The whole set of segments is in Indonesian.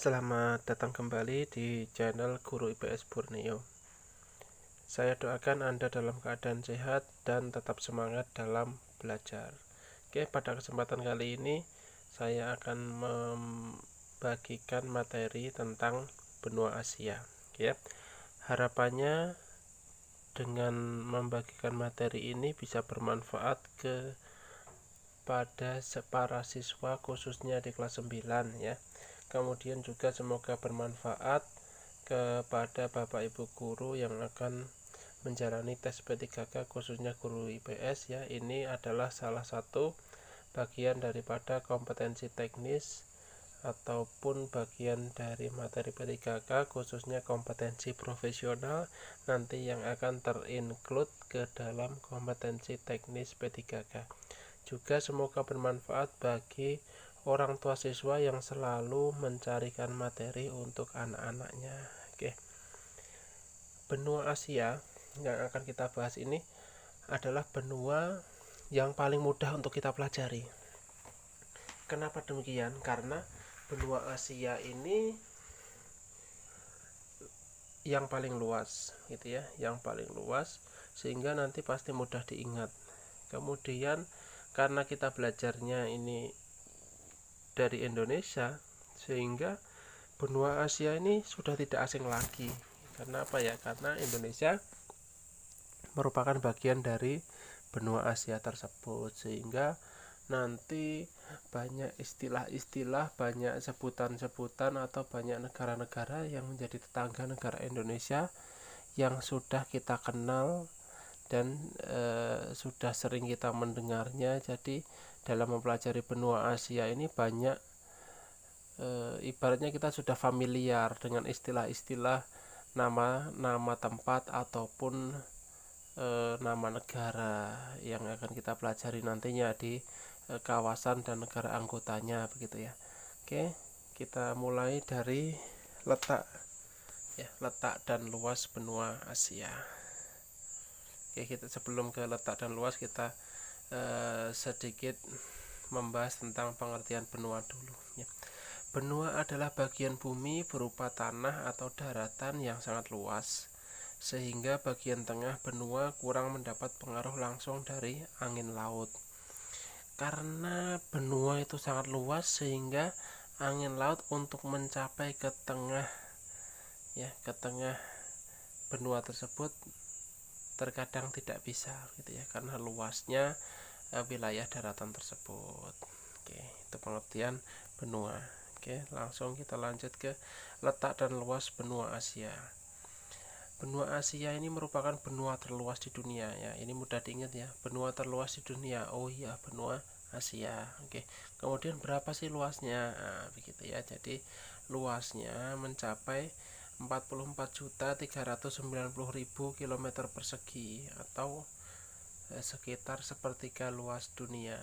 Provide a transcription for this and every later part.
Selamat datang kembali di channel Guru IPS Borneo. Saya doakan Anda dalam keadaan sehat dan tetap semangat dalam belajar. Oke, pada kesempatan kali ini saya akan membagikan materi tentang benua Asia. Oke, harapannya dengan membagikan materi ini bisa bermanfaat kepada para siswa khususnya di kelas 9 ya. Kemudian juga semoga bermanfaat kepada Bapak Ibu guru yang akan menjalani tes P3K khususnya guru IPS ya. Ini adalah salah satu bagian daripada kompetensi teknis ataupun bagian dari materi P3K khususnya kompetensi profesional nanti yang akan terinclude ke dalam kompetensi teknis P3K. Juga semoga bermanfaat bagi orang tua siswa yang selalu mencarikan materi untuk anak-anaknya. Oke. Benua Asia yang akan kita bahas ini adalah benua yang paling mudah untuk kita pelajari. Kenapa demikian? Karena benua Asia ini yang paling luas gitu ya, yang paling luas sehingga nanti pasti mudah diingat. Kemudian karena kita belajarnya ini dari Indonesia sehingga benua Asia ini sudah tidak asing lagi. Karena apa ya? Karena Indonesia merupakan bagian dari benua Asia tersebut sehingga nanti banyak istilah-istilah, banyak sebutan-sebutan atau banyak negara-negara yang menjadi tetangga negara Indonesia yang sudah kita kenal dan sudah sering kita mendengarnya. Jadi dalam mempelajari benua Asia ini banyak ibaratnya kita sudah familiar dengan istilah-istilah nama tempat ataupun nama negara yang akan kita pelajari nantinya di kawasan dan negara anggotanya begitu ya. Oke, kita mulai dari letak dan luas benua Asia. Oke, kita sebelum ke letak dan luas kita sedikit membahas tentang pengertian benua dulu ya. Benua adalah bagian bumi berupa tanah atau daratan yang sangat luas sehingga bagian tengah benua kurang mendapat pengaruh langsung dari angin laut. Karena benua itu sangat luas sehingga angin laut untuk mencapai ke tengah benua tersebut terkadang tidak bisa gitu ya, karena luasnya wilayah daratan tersebut. Oke, itu pengertian benua. Oke, langsung kita lanjut ke letak dan luas benua Asia. Benua Asia ini merupakan benua terluas di dunia ya. Ini mudah diingat ya, benua terluas di dunia. Oh iya, benua Asia. Oke. Kemudian berapa sih luasnya? Nah, begitu ya. Jadi luasnya mencapai 44.390.000 km persegi atau sekitar sepertiga luas dunia.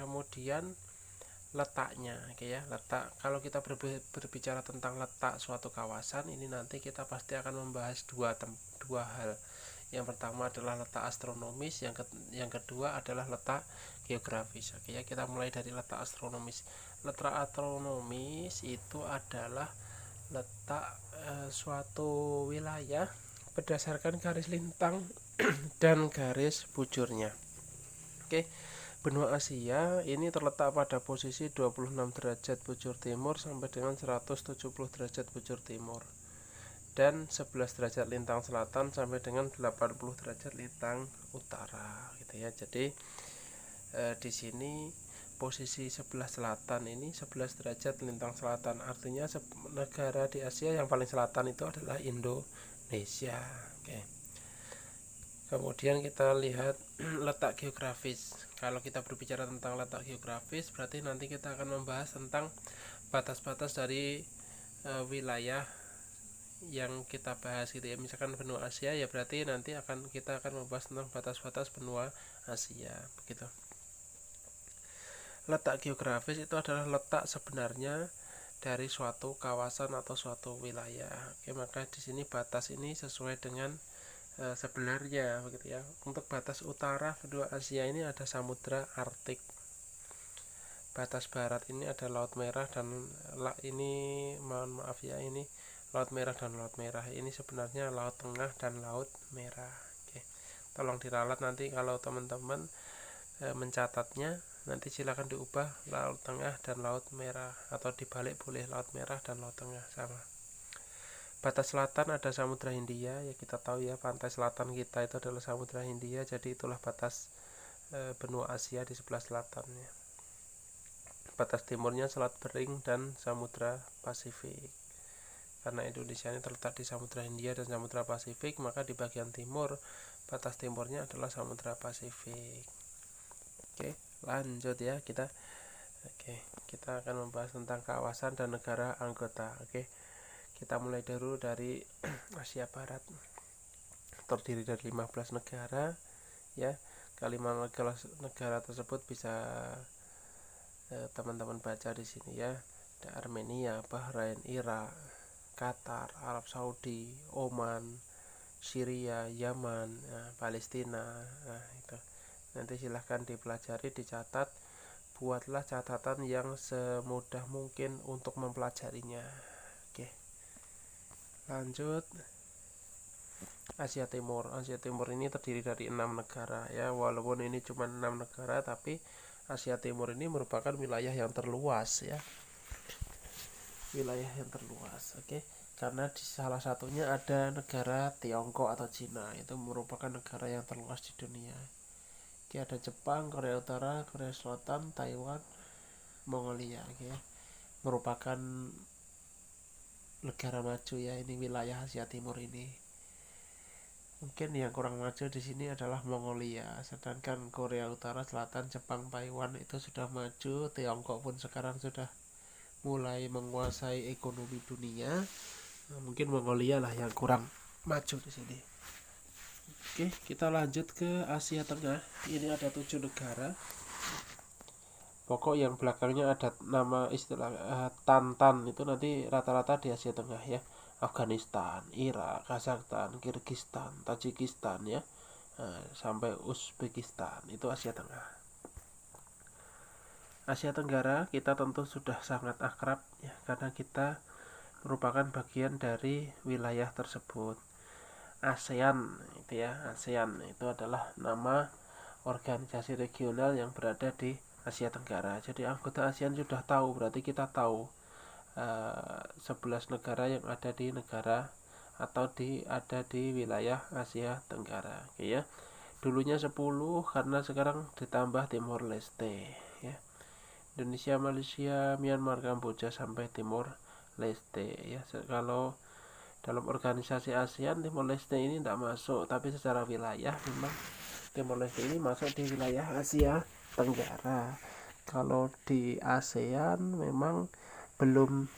Kemudian letaknya, oke ya, letak. Kalau kita berbicara tentang letak suatu kawasan, ini nanti kita pasti akan membahas dua hal. Yang pertama adalah letak astronomis, yang kedua adalah letak geografis. Oke ya, kita mulai dari letak astronomis. Letak astronomis itu adalah letak suatu wilayah berdasarkan garis lintang dan garis bujurnya. Oke. Benua Asia ini terletak pada posisi 26 derajat bujur timur sampai dengan 170 derajat bujur timur dan 11 derajat lintang selatan sampai dengan 80 derajat lintang utara gitu ya. Jadi di sini posisi sebelah selatan ini 11 derajat lintang selatan, artinya negara di Asia yang paling selatan itu adalah Indonesia. Oke. Kemudian kita lihat letak geografis. Kalau kita berbicara tentang letak geografis, berarti nanti kita akan membahas tentang batas-batas dari wilayah yang kita bahas gitu ya. Misalkan benua Asia ya, berarti nanti kita akan membahas tentang batas-batas benua Asia begitu. Letak geografis itu adalah letak sebenarnya dari suatu kawasan atau suatu wilayah. Oke, maka di sini batas ini sesuai dengan sebenarnya begitu ya. Untuk batas utara benua Asia ini ada Samudra Arktik. batas barat ini ada Laut Merah dan ini mohon maaf ya, ini Laut Merah dan Laut Merah. Ini sebenarnya Laut Tengah dan Laut Merah. Oke. Tolong diralat nanti kalau teman-teman mencatatnya, nanti silakan diubah Laut Tengah dan Laut Merah, atau dibalik boleh Laut Merah dan Laut Tengah sama. Batas selatan ada Samudra Hindia, ya kita tahu ya, pantai selatan kita itu adalah Samudra Hindia, jadi itulah batas benua Asia di sebelah selatannya. Batas timurnya Selat Bering dan Samudra Pasifik. Karena Indonesia ini terletak di Samudra Hindia dan Samudra Pasifik, maka di bagian timur, batas timurnya adalah Samudra Pasifik. Oke, lanjut ya kita. Oke, kita akan membahas tentang kawasan dan negara anggota. Oke, kita mulai dulu dari Asia Barat. Terdiri dari 15 negara ya. Kelima negara tersebut bisa teman-teman baca di sini ya. Ada Armenia, Bahrain, Irak, Qatar, Arab Saudi, Oman, Syria, Yaman, Palestina. Nah, itu. Nanti silahkan dipelajari, dicatat. Buatlah catatan yang semudah mungkin untuk mempelajarinya. Oke. Lanjut. Asia Timur. Asia Timur ini terdiri dari 6 negara ya. Walaupun ini cuma 6 negara, tapi Asia Timur ini merupakan wilayah yang terluas ya. Wilayah yang terluas. Oke. Karena di salah satunya ada negara Tiongkok atau Cina. Itu merupakan negara yang terluas di dunia. Oke, ada Jepang, Korea Utara, Korea Selatan, Taiwan, Mongolia. Oke. Merupakan negara maju ya, ini wilayah Asia Timur ini. Mungkin yang kurang maju di sini adalah Mongolia, sedangkan Korea Utara, Selatan, Jepang, Taiwan itu sudah maju. Tiongkok pun sekarang sudah mulai menguasai ekonomi dunia. Nah, mungkin Mongolia lah yang kurang maju di sini. Oke, kita lanjut ke Asia Tengah. Ini ada 7 negara. Pokok yang belakangnya ada nama istilah Tantan itu nanti rata-rata di Asia Tengah ya. Afghanistan, Irak, Kazakhstan, Kirgistan, Tajikistan ya, sampai Uzbekistan, itu Asia Tengah. Asia Tenggara kita tentu sudah sangat akrab ya, karena kita merupakan bagian dari wilayah tersebut. ASEAN itu ya, ASEAN itu adalah nama organisasi regional yang berada di Asia Tenggara. Jadi anggota ASEAN sudah tahu, berarti kita tahu 11 negara yang ada di negara atau ada di wilayah Asia Tenggara. Oke ya. Dulunya 10 karena sekarang ditambah Timor Leste ya. Indonesia, Malaysia, Myanmar, Kamboja sampai Timor Leste ya. Kalau dalam organisasi ASEAN Timor Leste ini tidak masuk, tapi secara wilayah memang Timor Leste ini masuk di wilayah Asia Tenggara. Kalau di ASEAN memang belum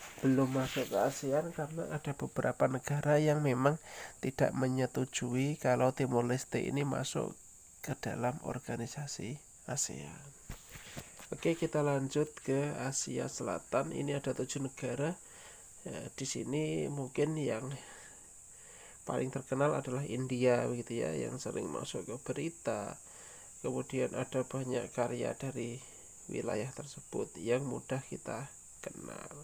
masuk ke ASEAN karena ada beberapa negara yang memang tidak menyetujui kalau Timor Leste ini masuk ke dalam organisasi ASEAN. Oke, kita lanjut ke Asia Selatan. Ini ada 7 negara. Ya, di sini mungkin yang paling terkenal adalah India begitu ya, yang sering masuk ke berita. Kemudian ada banyak karya dari wilayah tersebut yang mudah kita kenal.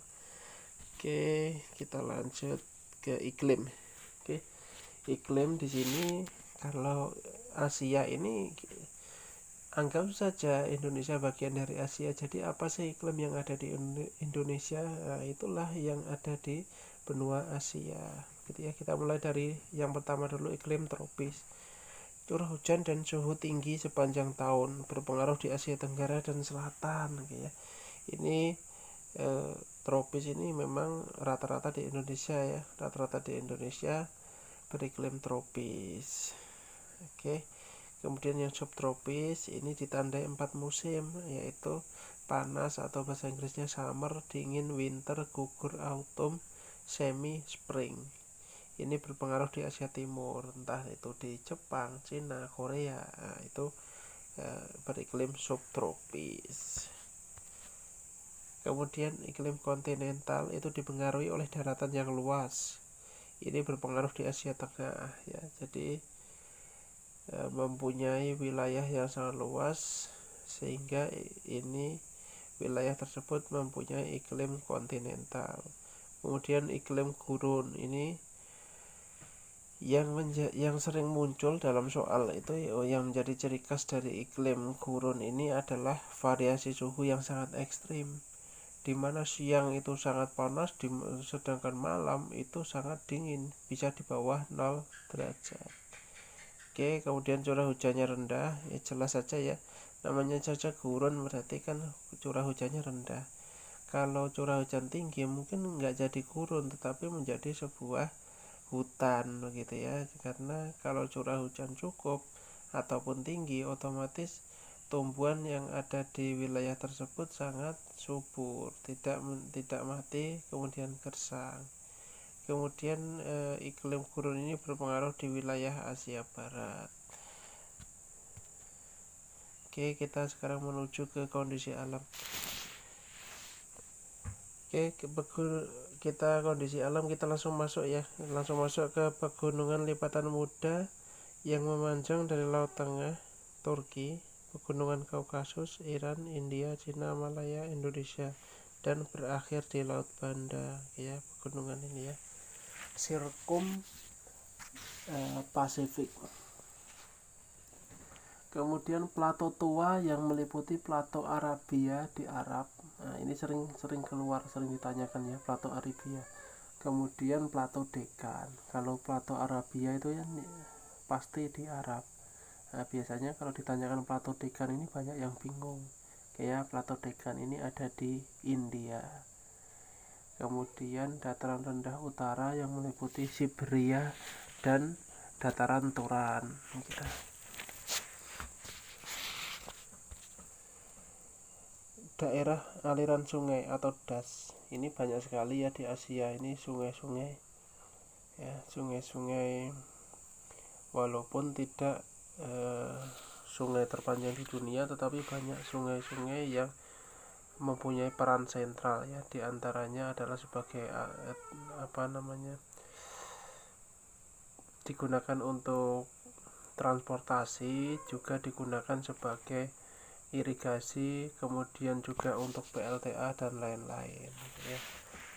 Oke, kita lanjut ke iklim. Oke, iklim di sini kalau Asia ini anggap saja Indonesia bagian dari Asia. Jadi apa sih iklim yang ada di Indonesia? Nah, itulah yang ada di benua Asia. Gitu ya. Kita mulai dari yang pertama dulu, iklim tropis. Curah hujan dan suhu tinggi sepanjang tahun, berpengaruh di Asia Tenggara dan Selatan. Gitu ya. Ini tropis ini memang rata-rata di Indonesia ya, rata-rata di Indonesia beriklim tropis. Oke. Kemudian yang subtropis ini ditandai 4 musim, yaitu panas atau bahasa Inggrisnya summer, dingin, winter, gugur, autumn, semi, spring. Ini berpengaruh di Asia Timur, entah itu di Jepang, Cina, Korea. Nah, itu beriklim subtropis. Kemudian iklim kontinental itu dipengaruhi oleh daratan yang luas. Ini berpengaruh di Asia Tengah ya. Jadi mempunyai wilayah yang sangat luas, sehingga ini wilayah tersebut mempunyai iklim kontinental. Kemudian iklim gurun ini yang sering muncul dalam soal itu, yang menjadi ciri khas dari iklim gurun ini adalah variasi suhu yang sangat ekstrim, di mana siang itu sangat panas, sedangkan malam itu sangat dingin, bisa di bawah 0 derajat. Oke, kemudian curah hujannya rendah, ya jelas saja ya, namanya cuaca gurun berarti kan curah hujannya rendah. Kalau curah hujan tinggi mungkin nggak jadi gurun, tetapi menjadi sebuah hutan begitu ya, karena kalau curah hujan cukup ataupun tinggi, otomatis tumbuhan yang ada di wilayah tersebut sangat subur, tidak mati kemudian gersang. Kemudian iklim gurun ini berpengaruh di wilayah Asia Barat. Oke, kita sekarang menuju ke kondisi alam. Oke, kita kondisi alam, kita langsung masuk ya, langsung masuk ke pegunungan lipatan muda yang memanjang dari Laut Tengah, Turki, pegunungan Kaukasus, Iran, India, Cina, Malaya, Indonesia, dan berakhir di Laut Banda ya, pegunungan ini ya, Sirkum Pasifik. Kemudian plato tua yang meliputi plato Arabia di Arab. Nah, ini sering ditanyakan ya, plato Arabia. Kemudian plato Dekan. Kalau plato Arabia itu ya pasti di Arab. Nah, biasanya kalau ditanyakan plato Dekan ini banyak yang bingung. Kayak plato Dekan ini ada di India. Kemudian dataran rendah utara yang meliputi Siberia dan dataran Turan. Daerah aliran sungai atau das ini banyak sekali ya di Asia ini, sungai-sungai ya, sungai-sungai walaupun tidak sungai terpanjang di dunia, tetapi banyak sungai-sungai yang mempunyai peran sentral ya, diantaranya adalah sebagai digunakan untuk transportasi, juga digunakan sebagai irigasi, kemudian juga untuk PLTA dan lain-lain ya.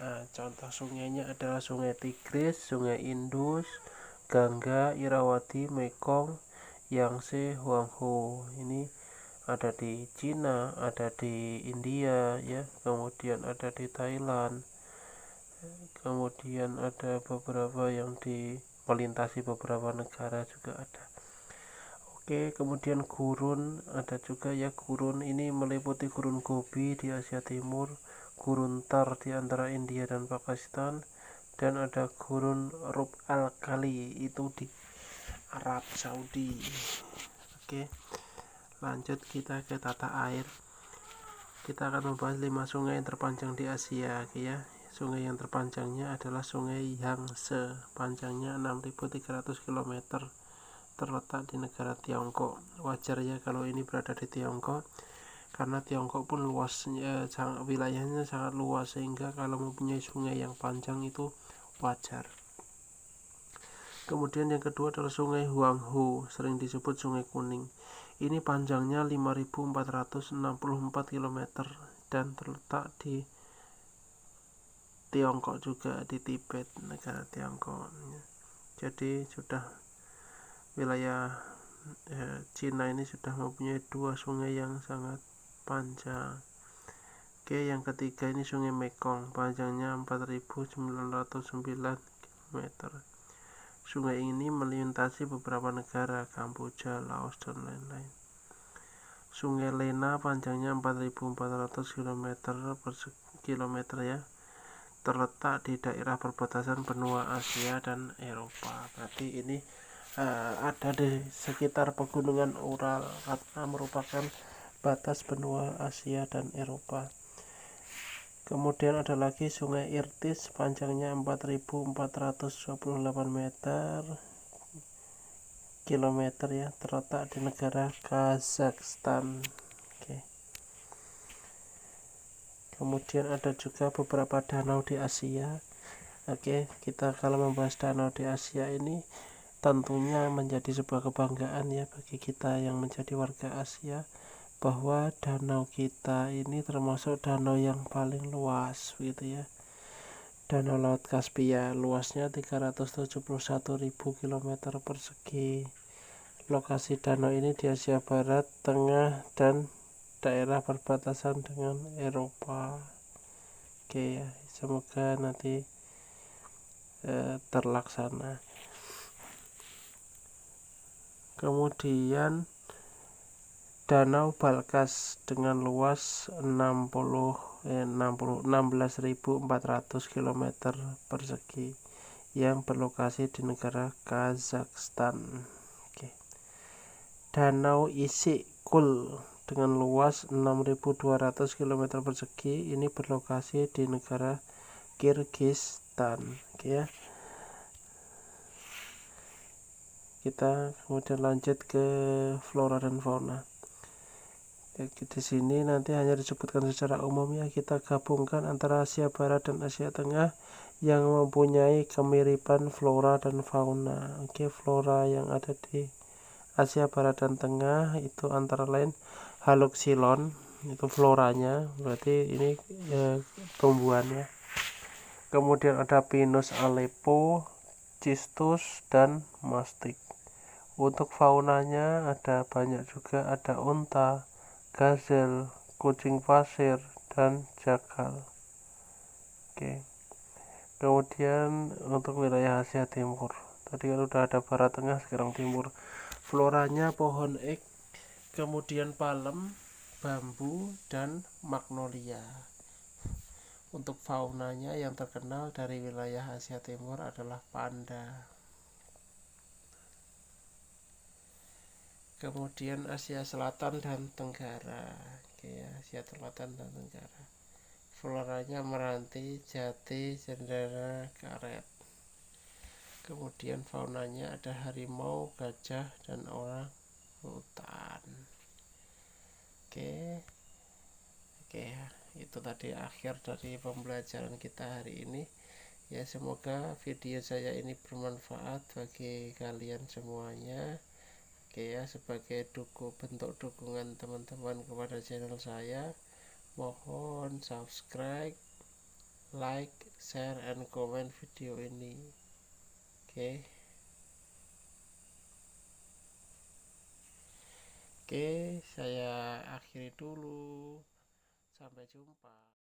Nah, contoh sungainya adalah Sungai Tigris, Sungai Indus, Gangga, Irawadi, Mekong, Yangtze, Huanghe. Ini ada di Cina, ada di India ya, kemudian ada di Thailand, kemudian ada beberapa yang melintasi beberapa negara juga ada. Oke, kemudian gurun ada juga ya, gurun ini meliputi gurun Gobi di Asia Timur, gurun Thar di antara India dan Pakistan, dan ada gurun Rub al-Khali itu di Arab Saudi. Oke, lanjut kita ke tata air. Kita akan membahas 5 sungai yang terpanjang di Asia ya. Sungai yang terpanjangnya adalah Sungai Yangtze, panjangnya 6.300 km, terletak di negara Tiongkok. Wajar ya kalau ini berada di Tiongkok, karena Tiongkok pun luasnya, wilayahnya sangat luas, sehingga kalau mempunyai sungai yang panjang itu wajar. Kemudian yang kedua adalah Sungai Huanghe, sering disebut Sungai Kuning. Ini panjangnya 5.464 km dan terletak di Tiongkok juga, di Tibet, negara Tiongkok. Jadi sudah wilayah Cina ini sudah mempunyai 2 sungai yang sangat panjang. Oke, yang ketiga ini Sungai Mekong, panjangnya 4.909 km. Sungai ini melintasi beberapa negara, Kamboja, Laos, dan lain-lain. Sungai Lena panjangnya 4.400 km ya, terletak di daerah perbatasan benua Asia dan Eropa. Berarti ini ada di sekitar pegunungan Ural, karena merupakan batas benua Asia dan Eropa. Kemudian ada lagi Sungai Irtis, panjangnya 4.428 km ya, terletak di negara Kazakhstan. Oke. Kemudian ada juga beberapa danau di Asia. Oke, kita kalau membahas danau di Asia ini tentunya menjadi sebuah kebanggaan ya bagi kita yang menjadi warga Asia, bahwa danau kita ini termasuk danau yang paling luas gitu ya. Danau Laut Kaspia luasnya 371.000 km persegi. Lokasi danau ini di Asia Barat, Tengah, dan daerah perbatasan dengan Eropa. Oke ya, semoga nanti terlaksana. Kemudian Danau Balkas dengan luas 16.400 km persegi yang berlokasi di negara Kazakhstan. Oke. Danau Issyk-Kul dengan luas 6.200 km persegi ini berlokasi di negara Kirgistan. Oke ya. Kita kemudian lanjut ke flora dan fauna. Di sini nanti hanya disebutkan secara umum ya, kita gabungkan antara Asia Barat dan Asia Tengah yang mempunyai kemiripan flora dan fauna. Oke, flora yang ada di Asia Barat dan Tengah itu antara lain Haloxylon, itu floranya, berarti ini tumbuhannya. Kemudian ada Pinus Aleppo, Cistus, dan Mastik. Untuk faunanya ada banyak juga, ada unta, gazel, kucing pasir, dan jakal. Oke. Kemudian untuk wilayah Asia Timur, tadi kan udah ada Barat Tengah, sekarang Timur. Floranya pohon ek, kemudian palem, bambu, dan magnolia. Untuk faunanya yang terkenal dari wilayah Asia Timur adalah panda. Kemudian Asia Selatan dan Tenggara. Oke, Asia Selatan dan Tenggara. Floranya meranti, jati, cendana, karet. Kemudian faunanya ada harimau, gajah, dan orang hutan. Oke, itu tadi akhir dari pembelajaran kita hari ini. Ya, semoga video saya ini bermanfaat bagi kalian semuanya. Oke ya, sebagai bentuk dukungan teman-teman kepada channel saya, mohon subscribe, like, share, and comment video ini. Oke, saya akhiri dulu. Sampai jumpa.